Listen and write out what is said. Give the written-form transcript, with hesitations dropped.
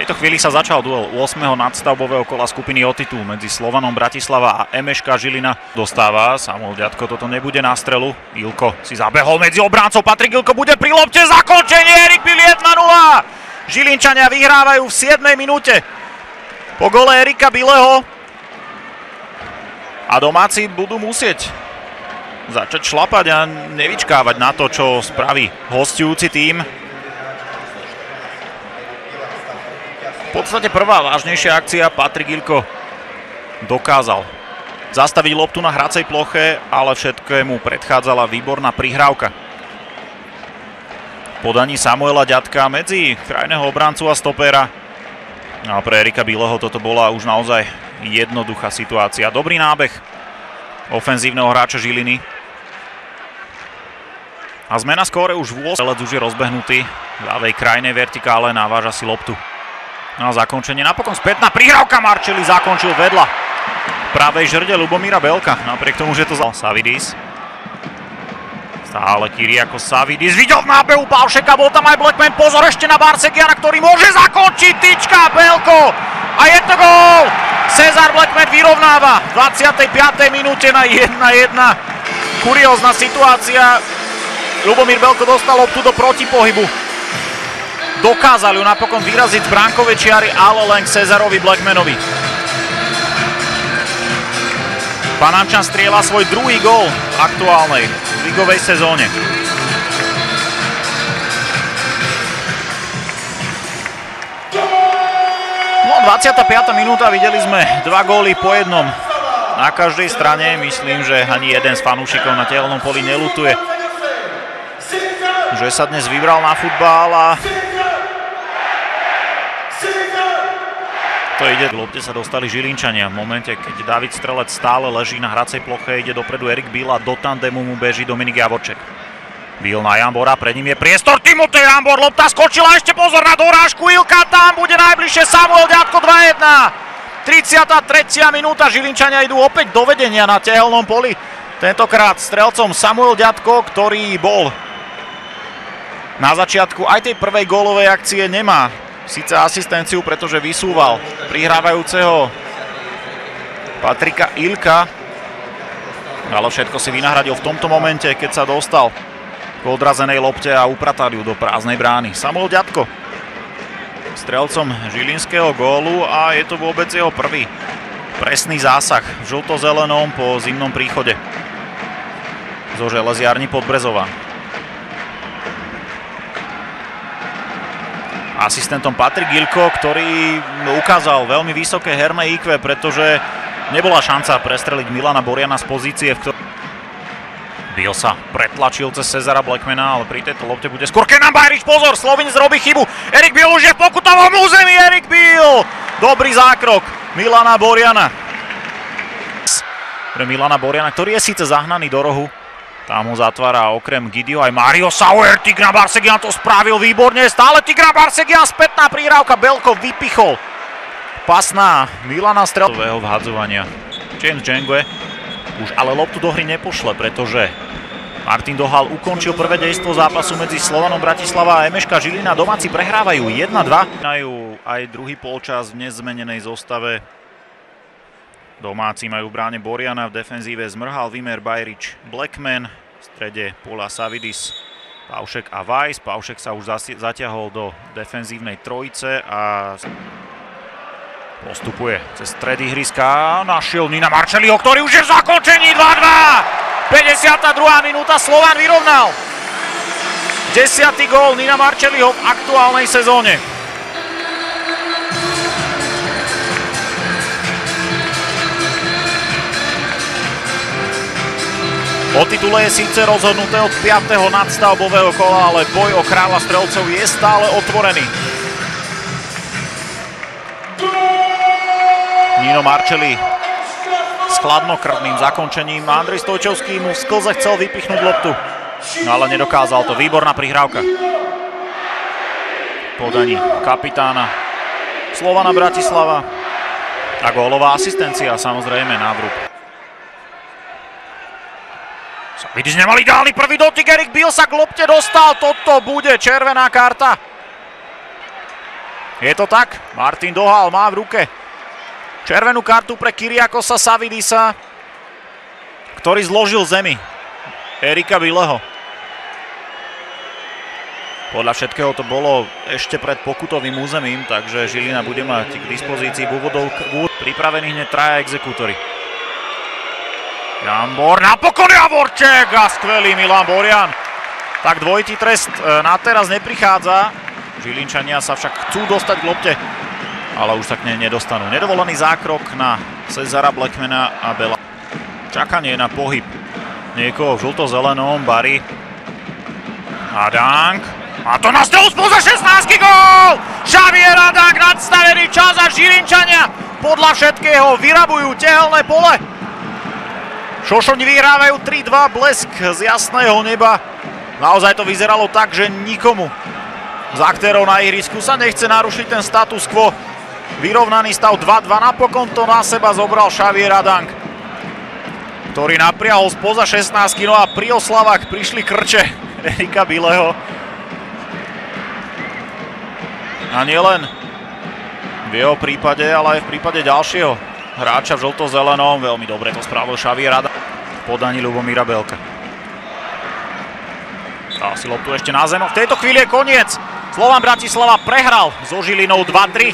V tejto chvíli sa začal duel 8. nadstavbového kola skupiny o titul medzi Slovanom Bratislava a MŠK Žilina. Dostáva Samuel Ďatko, toto nebude na strelu. Ilko si zabehol medzi obráncov, Patrik Ilko bude pri lopte, zakončenie, Erik Bill 1-0. Žilinčania vyhrávajú v 7. minúte po gole Erika Billeho. A domáci budú musieť začať šlapať a nevyčkávať na to, čo spraví hosťujúci tím. V podstate prvá vážnejšia akcia, Patrik Ilko dokázal zastaviť loptu na hracej ploche, ale všetkému predchádzala výborná prihrávka. Podaní Samuela Ďatka medzi krajného obrancu a stopera. A pre Erika Billeho toto bola už naozaj jednoduchá situácia. Dobrý nábeh ofenzívneho hráča Žiliny. A zmena skóre už v 8. Strelec už je rozbehnutý v ľavej krajnej vertikále, naváža si loptu. Na zakončenie napokon spätná prihrávka, Marčeli zakončil vedľa pravej žrde Ľubomíra Belka. Napriek tomu, že to Savidis. Stále Kyriakos Savidis. Videl v nábehu Paušeka, bol tam aj Blackman. Pozor ešte na Barsegiana, ktorý môže zakončiť. Tyčka, Belko. A je to gól. Cezar Blackman vyrovnáva v 25. minúte na 1-1. Kuriózna situácia. Ľubomír Belko dostal loptu do protipohybu. Dokázali ju napokon vyraziť z bránkovej čiary, ale len k Cezarovi Blackmanovi. Panamčan strieľa svoj druhý gól v aktuálnej ligovej sezóne. No, 25. minúta, videli sme 2 góly po jednom na každej strane. Myslím, že ani jeden z fanúšikov na tehelnom poli neľutuje, že sa dnes vybral na futbal a to ide. K lopte sa dostali Žilinčania. V momente, keď David Strelec stále leží na hracej ploche, ide dopredu Erik Bill a do tandemu mu beží Dominik Javorček. Bill na Jambora, pred ním je priestor, Timotej Jambor, lopta skočila, ešte pozor na dorážku Ilka, tam bude najbližšie Samuel Ďatko 2-1. 33. minúta, Žilinčania idú opäť do vedenia na tehelnom poli. Tentokrát strelcom Samuel Ďatko, ktorý bol na začiatku aj tej prvej gólovej akcie, nemá síce asistenciu, pretože vysúval prihrávajúceho Patrika Ilka, ale všetko si vynahradil v tomto momente, keď sa dostal k odrazenej lopte a upratal ju do prázdnej brány. Samuel Ďatko strelcom žilinského gólu a je to vôbec jeho prvý presný zásah v žlto-zelenom po zimnom príchode zo Železiarny Podbrezová. Asistentom Patrik Ilko, ktorý ukázal veľmi vysoké herné IQ, pretože nebola šanca prestreliť Milana Boriana z pozície, v ktorej Bill sa pretlačil cez Cezara Blackmana, ale pri tejto lopte bude skôr Kenan Bajrič. Pozor, Slovinec robí chybu. Erik Bill už je v pokutovom území. Erik Bill. Dobrý zákrok Milana Boriana. Pre Milana Boriana, ktorý je síce zahnaný do rohu. Tam ho zatvára okrem Gidio aj Mario Sauer. Tigran Barsegian to spravil výborne. Stále Tigran Barsegian, spätná prihrávka. Belko vypichol pasná Milana Strelového vhadzovania. James Džengue už ale loptu do hry nepošle, pretože Martin Dohal ukončil prvé dejstvo zápasu medzi Slovanom Bratislava a MŠK Žilina. Domáci prehrávajú 1-2. Majú aj druhý polčas v nezmenenej zostave. Domáci majú v bráne Boriana, v defenzíve Zmrhal, Vimer, Bajrič, Blackman, v strede Pola Savidis, Paušek a Weiss. Paušek sa už zatiahol do defenzívnej trojice a postupuje cez stred ihriska. Našiel Nina Marčeliho, ktorý už je v zakončení. 2-2. 52. minúta, Slovan vyrovnal. 10. gól Nina Marčeliho v aktuálnej sezóne. O titule je síce rozhodnuté od 5. nadstavbového kola, ale boj o kráľa strelcov je stále otvorený. Nino Marčeli s chladnokrvným zakončením. Andrej Stojčovský mu v sklze chcel vypichnúť loptu, ale nedokázal to. Výborná prihrávka. Podaní kapitána Slovana Bratislava a gólová asistencia, samozrejme, na vrub. Savidis nemal ideálny prvý dotyk, Erik Bill sa k lopte dostal, toto bude červená karta. Je to tak? Martin Dohal má v ruke červenú kartu pre Kyriakosa Savidisa, ktorý zložil zemi Erika Bileho. Podľa všetkého to bolo ešte pred pokutovým územím, takže Žilina bude mať k dispozícii v úvod pripravení hneď traja exekútory. Jambor, napokon Javorček a skvelý Milan Borian. Tak dvojitý trest na teraz neprichádza. Žilinčania sa však chcú dostať k lopte, ale už sa k nej nedostanú. Nedovolený zákrok na Cezara Blackmana a Bela. Čakanie na pohyb niekoho v žlto-zelenom, Barry. Adang. A to na strelu spoza 16 gól! Xavier Adang, nadstavený čas a Žilinčania podľa všetkého vyrabujú tehelné pole. Šošoni vyhrávajú 3-2, blesk z jasného neba. Naozaj to vyzeralo tak, že nikomu z aktérov na ihrisku sa nechce narušiť ten status quo. Vyrovnaný stav 2-2, napokon to na seba zobral Xavier Adang, ktorý napriahol spoza 16, no a pri oslavách prišli krče Erika Bileho. A nielen v jeho prípade, ale aj v prípade ďalšieho hráča v žlto-zelenom. Veľmi dobre to spravil Xavier Adang v podaní Ľubomíra Belka. Dal si loptu ešte na zem. V tejto chvíli je koniec. Slovan Bratislava prehral so Žilinou 2-3.